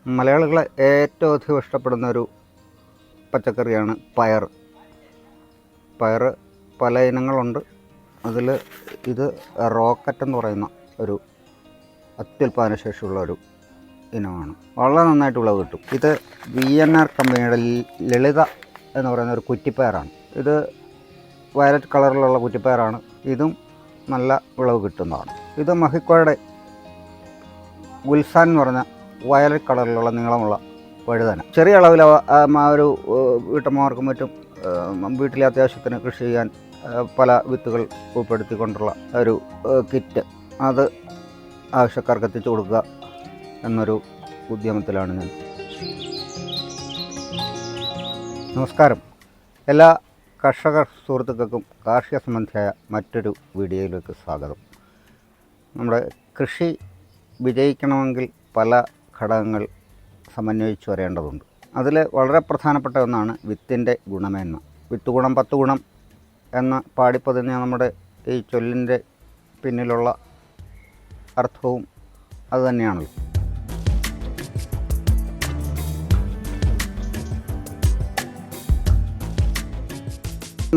മലയാളികൾ ഏറ്റവും അധികം ഇഷ്ടപ്പെടുന്ന ഒരു പച്ചക്കറിയാണ് പയർ. പയർ പല ഇനങ്ങളുണ്ട്. അതിൽ ഇത് റോക്കറ്റ് എന്ന് പറയുന്ന ഒരു അത്യുൽപാദന ശേഷിയുള്ള ഒരു ഇനമാണ്. വളരെ നന്നായിട്ട് വിളവ് കിട്ടും. ഇത് VNR കമ്പനിയുടെ ലളിത എന്ന് പറയുന്ന ഒരു കുറ്റിപ്പയറാണ്. ഇത് വയലറ്റ് കളറിലുള്ള കുറ്റിപ്പയറാണ്. ഇതും നല്ല വിളവ് കിട്ടുന്നതാണ്. ഇത് മഹിക്കോയുടെ ഗുൽസാൻ എന്ന് പറഞ്ഞ വയലറ്റ് കളറിലുള്ള നീളമുള്ള വഴുതന. ചെറിയ അളവിൽ ഒരു വീട്ടമ്മമാർക്കും മറ്റും വീട്ടിലെ അത്യാവശ്യത്തിന് കൃഷി ചെയ്യാൻ പല വിത്തുകൾ ഉൾപ്പെടുത്തിക്കൊണ്ടുള്ള ഒരു കിറ്റ്, അത് ആവശ്യക്കാർക്ക് എത്തിച്ചു കൊടുക്കുക എന്നൊരു ഉദ്യമത്തിലാണ് ഞാൻ. നമസ്കാരം. എല്ലാ കർഷക സുഹൃത്തുക്കൾക്കും കാർഷിക സംബന്ധിയായ മറ്റൊരു വീഡിയോയിലേക്ക് സ്വാഗതം. നമ്മുടെ കൃഷി വിജയിക്കണമെങ്കിൽ പല ഘടകങ്ങൾ സമന്വയിച്ച് വരേണ്ടതുണ്ട്. അതിൽ വളരെ പ്രധാനപ്പെട്ട ഒന്നാണ് വിത്തിൻ്റെ ഗുണമേന്മ. വിത്ത് ഗുണം 10 ഗുണം എന്ന പാടിപ്പതിന് നമ്മുടെ ഈ ചൊല്ലിൻ്റെ പിന്നിലുള്ള അർത്ഥവും അതുതന്നെയാണല്ലോ.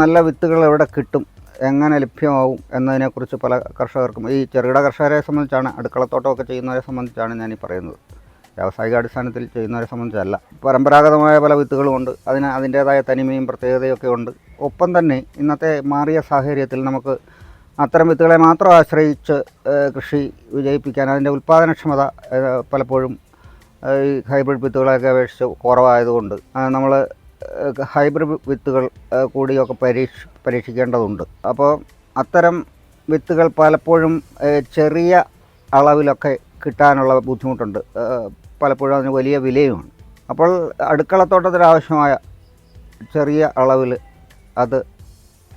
നല്ല വിത്തുകൾ എവിടെ കിട്ടും, എങ്ങനെ ലഭ്യമാവും എന്നതിനെക്കുറിച്ച് പല കർഷകർക്കും, ഈ ചെറുകിട കർഷകരെ സംബന്ധിച്ചാണ്, അടുക്കളത്തോട്ടമൊക്കെ ചെയ്യുന്നവരെ സംബന്ധിച്ചാണ് ഞാനീ പറയുന്നത്. വ്യാവസായിക അടിസ്ഥാനത്തിൽ ചെയ്യുന്നവരെ സംബന്ധിച്ചല്ല. പരമ്പരാഗതമായ പല വിത്തുകളുമുണ്ട്. അതിൻ്റേതായ തനിമയും പ്രത്യേകതയൊക്കെ ഉണ്ട്. ഒപ്പം തന്നെ ഇന്നത്തെ മാറിയ സാഹചര്യത്തിൽ നമുക്ക് അത്തരം വിത്തുകളെ മാത്രം ആശ്രയിച്ച് കൃഷി വിജയിപ്പിക്കാൻ, അതിൻ്റെ ഉൽപ്പാദനക്ഷമത പലപ്പോഴും ഈ ഹൈബ്രിഡ് വിത്തുകളെയൊക്കെ അപേക്ഷിച്ച് കുറവായതുകൊണ്ട് നമ്മൾ ഹൈബ്രിഡ് വിത്തുകൾ കൂടിയൊക്കെ പരീക്ഷിക്കേണ്ടതുണ്ട്. അപ്പോൾ അത്തരം വിത്തുകൾ പലപ്പോഴും ചെറിയ അളവിലൊക്കെ കിട്ടാനുള്ള ബുദ്ധിമുട്ടുണ്ട്. പലപ്പോഴും അതിന് വലിയ വിലയുമാണ്. അപ്പോൾ അടുക്കളത്തോട്ടത്തിനാവശ്യമായ ചെറിയ അളവിൽ അത്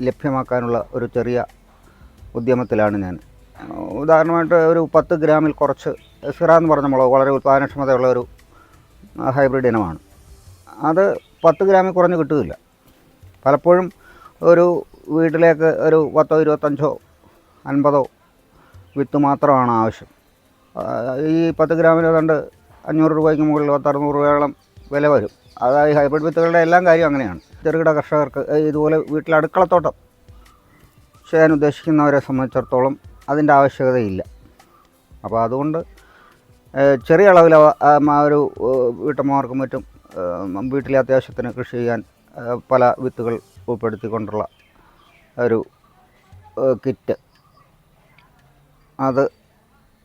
ലഭ്യമാക്കാനുള്ള ഒരു ചെറിയ ഉദ്യമത്തിലാണ് ഞാൻ. ഉദാഹരണമായിട്ട് ഒരു 10 ഗ്രാമിൽ കുറച്ച് സിറ എന്ന് പറഞ്ഞ മുളക് വളരെ ഉൽപ്പാദനക്ഷമതയുള്ള ഒരു ഹൈബ്രിഡ് ഇനമാണ്. അത് 10 ഗ്രാമിൽ കുറഞ്ഞ് കിട്ടുകയില്ല. പലപ്പോഴും ഒരു വീട്ടിലേക്ക് ഒരു 10, 25, 50 വിത്ത് മാത്രമാണ് ആവശ്യം. ഈ 10 ഗ്രാമിന് ഏതാണ്ട് 500 രൂപയ്ക്ക് മുകളിൽ 600 രൂപയോളം വില വരും. അതായത് ഹൈബ്രിഡ് വിത്തുകളുടെ എല്ലാം കാര്യം അങ്ങനെയാണ്. ചെറുകിട കർഷകർക്ക് ഇതുപോലെ വീട്ടിൽ അടുക്കളത്തോട്ടം ചെയ്യാൻ ഉദ്ദേശിക്കുന്നവരെ സംബന്ധിച്ചിടത്തോളം അതിൻ്റെ ആവശ്യകതയില്ല. അപ്പോൾ അതുകൊണ്ട് ചെറിയ അളവിൽ ഒരു വീട്ടമ്മമാർക്കും മറ്റും വീട്ടിലെ അത്യാവശ്യത്തിന് കൃഷി ചെയ്യാൻ പല വിത്തുകൾ ഉൾപ്പെടുത്തിക്കൊണ്ടുള്ള ഒരു കിറ്റ്, അത്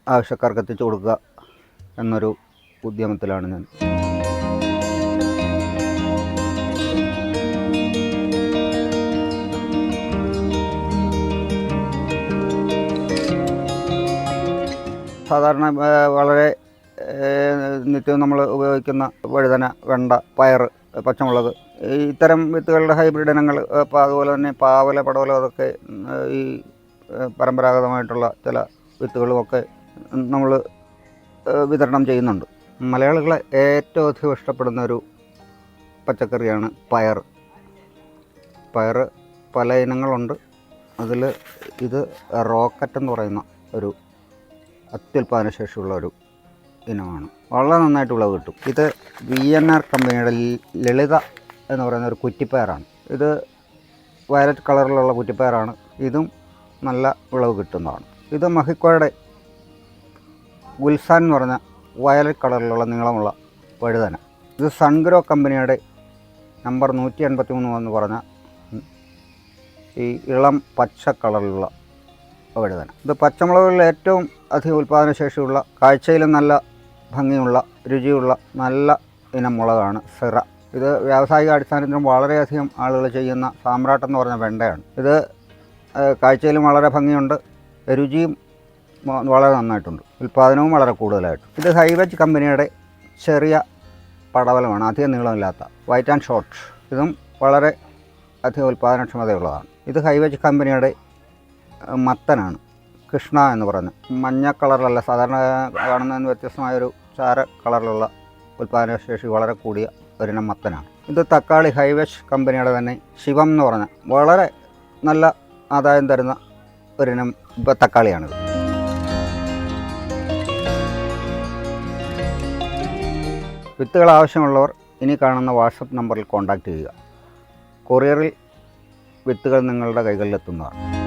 ആവശ്യക്കാർക്ക് എത്തിച്ചു കൊടുക്കുക എന്നൊരു ഉദ്യമത്തിലാണ് ഞാൻ. സാധാരണ വളരെ നിത്യവും നമ്മൾ ഉപയോഗിക്കുന്ന വഴുതന, വെണ്ട, പയർ, പച്ചമുളക്, ഇത്തരം വിത്തുകളുടെ ഹൈബ്രിഡ് ഇനങ്ങൾ, അതുപോലെ തന്നെ പാവല, പടവല, അതൊക്കെ ഈ പരമ്പരാഗതമായിട്ടുള്ള ചില വിത്തുകളുമൊക്കെ നമ്മൾ വിതരണം ചെയ്യുന്നുണ്ട്. മലയാളികളെ ഏറ്റവും അധികം ഇഷ്ടപ്പെടുന്ന ഒരു പച്ചക്കറിയാണ് പയർ. പയർ പല ഇനങ്ങളുണ്ട്. അതിൽ ഇത് റോക്കറ്റ് എന്ന് പറയുന്ന ഒരു അത്യുൽപാദന ശേഷിയുള്ള ഒരു ഇനമാണ്. വളരെ നന്നായിട്ട് വിളവ് കിട്ടും. ഇത് VNR കമ്പനിയുടെ ലളിത എന്ന് പറയുന്ന ഒരു കുറ്റിപ്പയറാണ്. ഇത് വയലറ്റ് കളറിലുള്ള കുറ്റിപ്പയറാണ്. ഇതും നല്ല വിളവ് കിട്ടുന്നതാണ്. ഇത് മഹിക്കോയുടെ ഗുൽസാൻ എന്ന് പറഞ്ഞ വയലറ്റ് കളറിലുള്ള നീളമുള്ള വഴുതന. ഇത് സൺഗ്രോ കമ്പനിയുടെ നമ്പർ 183 എന്ന് പറഞ്ഞ ഈ ഇളം പച്ച കളറിലുള്ള വഴുതന. ഇത് പച്ചമുളകുകളിൽ ഏറ്റവും അധികം ഉൽപ്പാദനശേഷിയുള്ള, കാഴ്ചയിലും നല്ല ഭംഗിയുള്ള, രുചിയുള്ള നല്ല ഇനം മുളകാണ് സിറ. ഇത് വ്യാവസായിക അടിസ്ഥാനത്തിലും വളരെയധികം ആളുകൾ ചെയ്യുന്ന സാമ്രാട്ട് എന്ന് പറഞ്ഞ വെണ്ടയാണ്. ഇത് കാഴ്ചയിലും വളരെ ഭംഗിയുണ്ട്, രുചിയും വളരെ നന്നായിട്ടുണ്ട്, ഉൽപ്പാദനവും വളരെ കൂടുതലായിട്ട്. ഇത് ഹൈവെജ് കമ്പനിയുടെ ചെറിയ പടവലമാണ്, അധികം നീളമില്ലാത്ത വൈറ്റ് ആൻഡ് ഷോർട്ട്. ഇതും വളരെ അധികം ഉൽപ്പാദനക്ഷമതയുള്ളതാണ്. ഇത് ഹൈവെജ് കമ്പനിയുടെ മത്തനാണ്, കൃഷ്ണ എന്ന് പറഞ്ഞ്. മഞ്ഞ കളറിലല്ല, സാധാരണ കാണുന്നതിന് വ്യത്യസ്തമായൊരു ചാര കളറിലുള്ള ഉൽപ്പാദനശേഷി വളരെ കൂടിയ ഒരിനം മത്തനാണ്. ഇത് തക്കാളി, ഹൈവെജ് കമ്പനിയുടെ തന്നെ ശിവം എന്ന് പറഞ്ഞ വളരെ നല്ല ആദായം തരുന്ന ഒരിനം തക്കാളിയാണിത്. വിത്തുകൾ ആവശ്യമുള്ളവർ ഇനി കാണുന്ന വാട്സപ്പ് നമ്പറിൽ കോൺടാക്റ്റ് ചെയ്യുക. കൊറിയറിൽ വിത്തുകൾ നിങ്ങളുടെ കൈകളിലെത്തുന്നതാണ്.